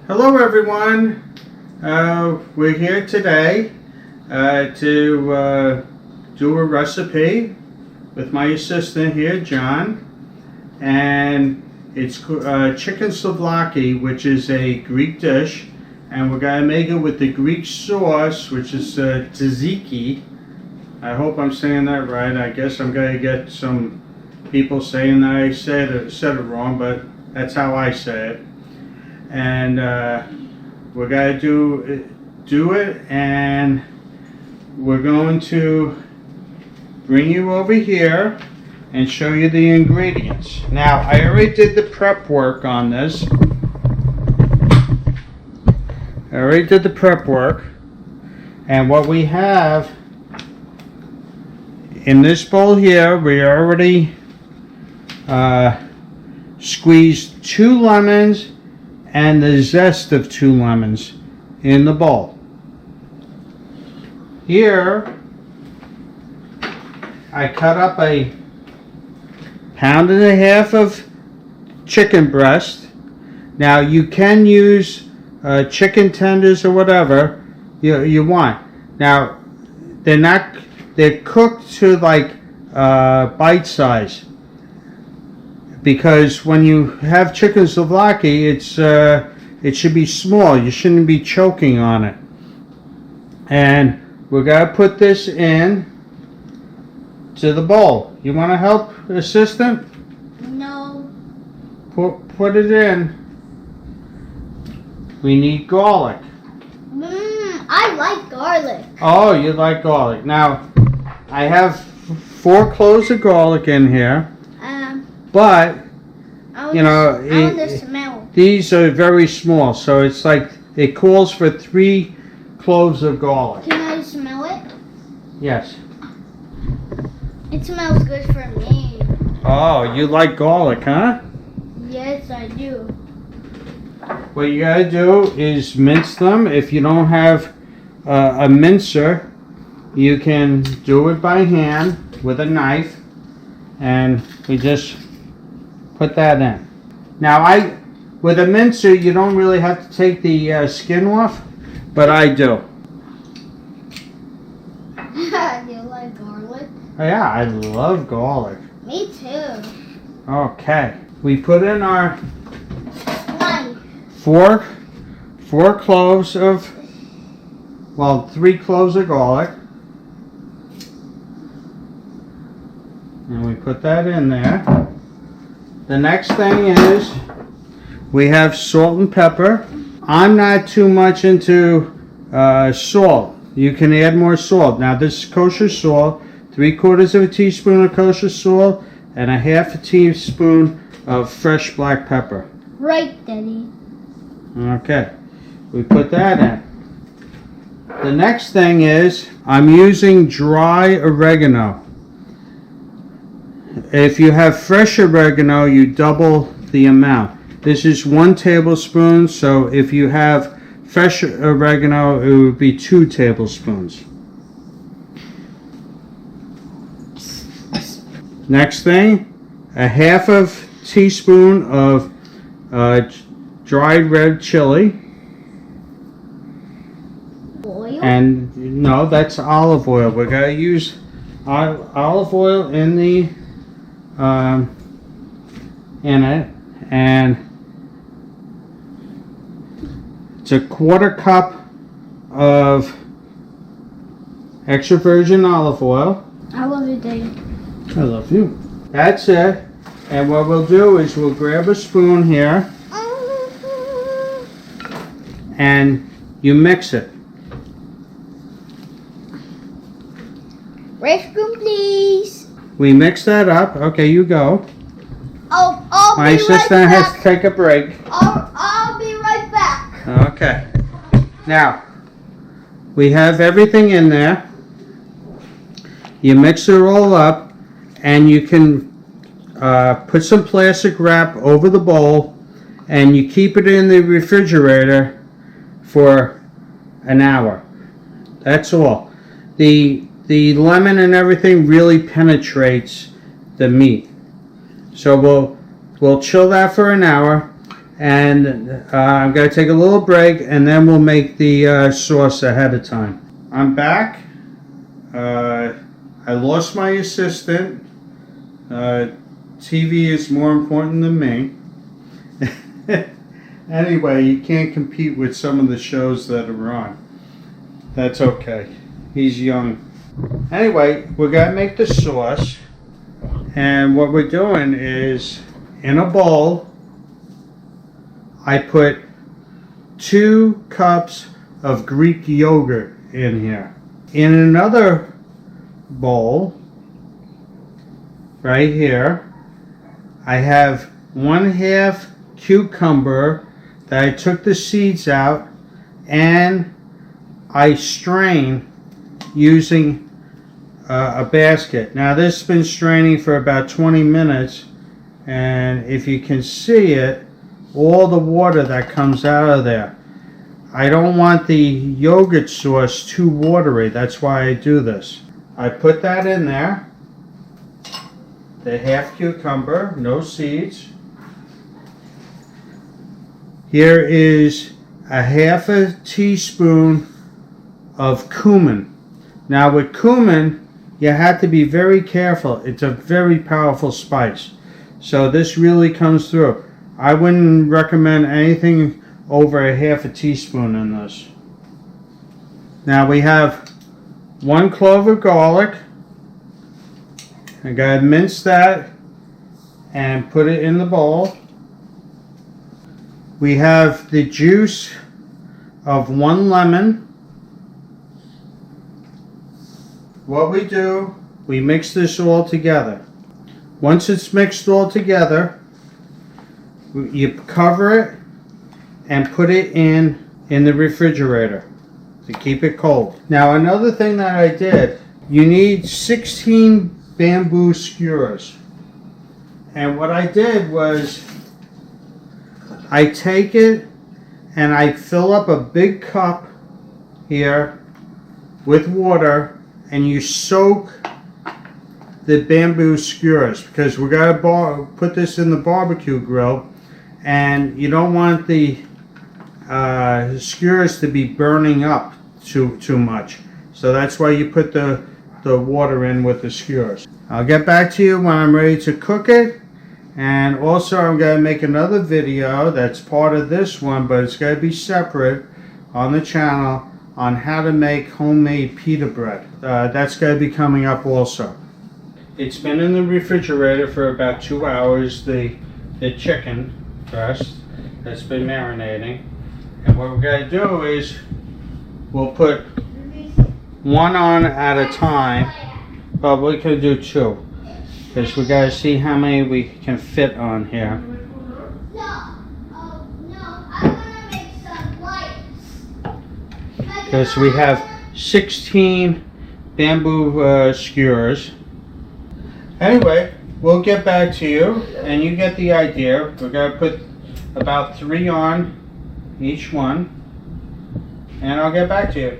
Hello everyone, we're here today to do a recipe with my assistant here, John, and it's chicken souvlaki, which is a Greek dish, and we're going to make it with the Greek sauce, which is tzatziki. I hope I'm saying that right. I guess I'm going to get some people saying that I said it wrong, but that's how I say it. And we're going to do it, and we're going to bring you over here and show you the ingredients. Now, I already did the prep work on this. And what we have in this bowl here, we already squeezed 2 lemons and the zest of 2 lemons in the bowl. Here, I cut up a 1.5 pounds of chicken breast. Now you can use chicken tenders or whatever you want. Now they're cooked to like bite size, because when you have chicken souvlaki, it should be small. You shouldn't be choking on it. And we're gonna put this in to the bowl. You want to help, assistant? No. Put it in. We need garlic. I like garlic. Oh, you like garlic. Now, I have 4 cloves of garlic in here. But, you know, I want to smell. These are very small, so it's like, it calls for 3 cloves of garlic. Can I smell it? Yes. It smells good for me. Oh, you like garlic, huh? Yes, I do. What you gotta do is mince them. If you don't have a mincer, you can do it by hand with a knife, and we just put that in. Now, with a mincer, you don't really have to take the skin off, but I do. You like garlic? Yeah, I love garlic. Me too. Okay, we put in our Knife. 4 cloves of, well, 3 cloves of garlic. And we put that in there. The next thing is we have salt and pepper. I'm not too much into salt. You can add more salt. Now this is kosher salt, 3/4 teaspoon of kosher salt, and 1/2 teaspoon of fresh black pepper. Right, Daddy. Okay, we put that in. The next thing is I'm using dry oregano. If you have fresh oregano, you double the amount. This is 1 tablespoon, so if you have fresh oregano, it would be 2 tablespoons. Next thing, 1/2 teaspoon of dried red chili. Oil? And no, that's olive oil. We're going to use olive oil in the in it, and it's 1/4 cup of extra virgin olive oil. I love you, Daddy. I love you. That's it. And what we'll do is we'll grab a spoon here and you mix it. Restroom, please. We mix that up. Okay, you go. I'll My be assistant right has back. to take a break. I'll be right back. Okay. Now, we have everything in there. You mix it all up, and you can put some plastic wrap over the bowl, and you keep it in the refrigerator for an hour. That's all. The lemon and everything really penetrates the meat. So we'll chill that for an hour, And I'm going to take a little break, and then we'll make the sauce ahead of time. I'm back. I lost my assistant. TV is more important than me. Anyway, you can't compete with some of the shows that are on. That's okay. He's young. Anyway, we're going to make the sauce. And what we're doing is, in a bowl, I put 2 cups of Greek yogurt in here. In another bowl, right here, I have 1/2 cucumber that I took the seeds out and I strain using a basket. Now this has been straining for about 20 minutes, and if you can see it, all the water that comes out of there. I don't want the yogurt sauce too watery, that's why I do this. I put that in there, the 1/2 cucumber, no seeds. Here is a 1/2 teaspoon of cumin. Now with cumin, you have to be very careful. It's a very powerful spice. So this really comes through. I wouldn't recommend anything over a 1/2 teaspoon in this. Now we have 1 clove of garlic. I gotta mince that and put it in the bowl. We have the juice of 1 lemon. What we do, we mix this all together. Once it's mixed all together, you cover it and put it in the refrigerator to keep it cold. Now another thing that I did, you need 16 bamboo skewers. And what I did was, I take it and I fill up a big cup here with water, and you soak the bamboo skewers, because we're going to put this in the barbecue grill, and you don't want the skewers to be burning up too much. So that's why you put the water in with the skewers. I'll get back to you when I'm ready to cook it. And also I'm going to make another video that's part of this one, but it's going to be separate on the channel, on how to make homemade pita bread. That's going to be coming up also. It's been in the refrigerator for about 2 hours, the chicken breast that's been marinating. And what we're going to do is, we'll put 1 on at a time, but we could do 2. Because we got to see how many we can fit on here. Because we have 16 bamboo skewers. Anyway, we'll get back to you and you get the idea. We're going to put about 3 on each one, and I'll get back to you.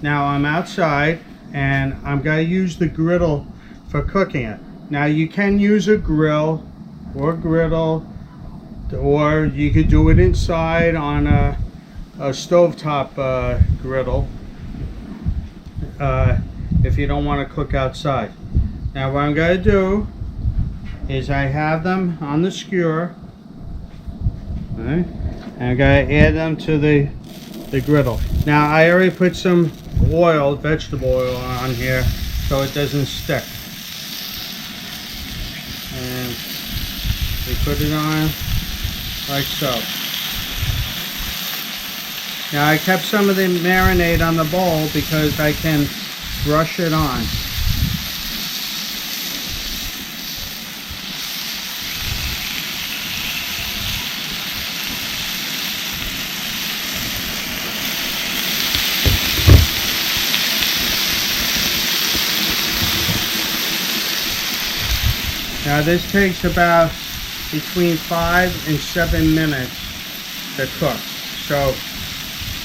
Now I'm outside and I'm going to use the griddle for cooking it. Now you can use a grill or griddle, or you could do it inside on a stovetop griddle if you don't want to cook outside. Now what I'm going to do is, I have them on the skewer, right, and I'm going to add them to the griddle. Now I already put some oil, vegetable oil on here, so it doesn't stick. And we put it on like so. Now I kept some of the marinade on the bowl because I can brush it on. Now this takes about between 5 and 7 minutes to cook. So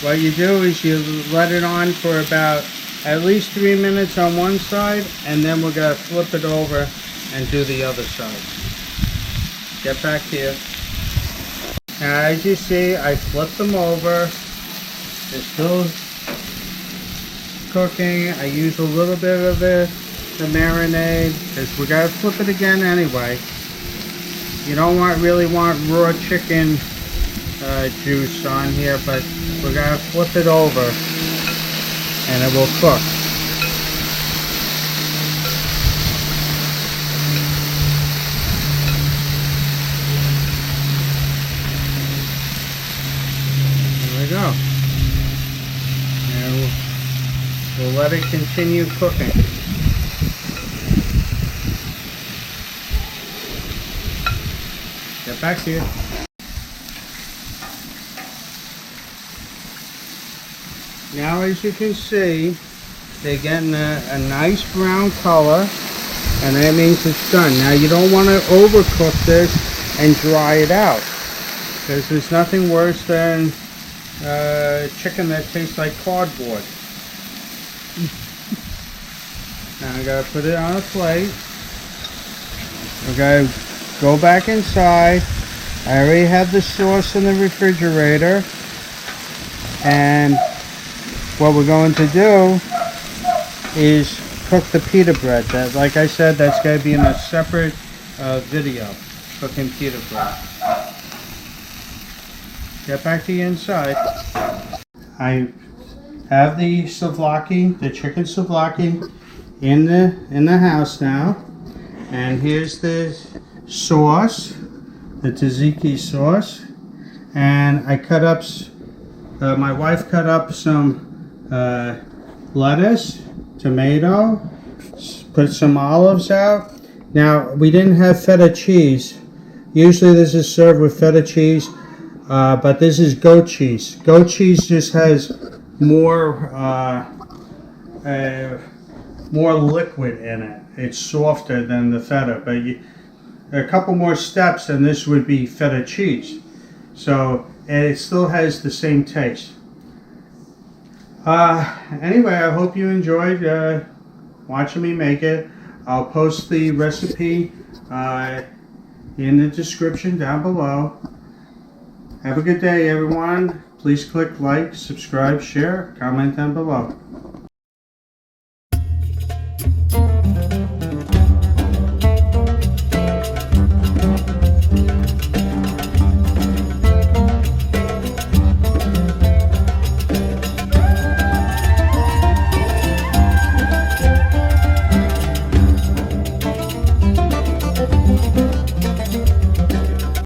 what you do is you let it on for about at least 3 minutes on one side, and then we're going to flip it over and do the other side. Get back to you. Now, as you see, I flipped them over. They're still cooking. I use a little bit of the marinade because we gotta flip it again anyway. You don't really want raw chicken juice on here, but we're gonna flip it over and it will cook. There we go. And we'll let it continue cooking. Get back to you. Now, as you can see, they're getting a nice brown color, and that means it's done. Now, you don't want to overcook this and dry it out, because there's nothing worse than chicken that tastes like cardboard. Now, I gotta put it on a plate. We gotta go back inside. I already have the sauce in the refrigerator, and what we're going to do is cook the pita bread. That, like I said, that's going to be in a separate video, cooking pita bread. Get back to the inside. I have the souvlaki, the chicken souvlaki, in the house now, and here's the sauce, the tzatziki sauce, and I cut up. My wife cut up some lettuce, tomato, put some olives out. Now, we didn't have feta cheese. Usually this is served with feta cheese, but this is goat cheese. Goat cheese just has more liquid in it. It's softer than the feta, but a couple more steps and this would be feta cheese. So, and it still has the same taste. Anyway, I hope you enjoyed watching me make it. I'll post the recipe in the description down below. Have a good day, everyone. Please click like, subscribe, share, comment down below.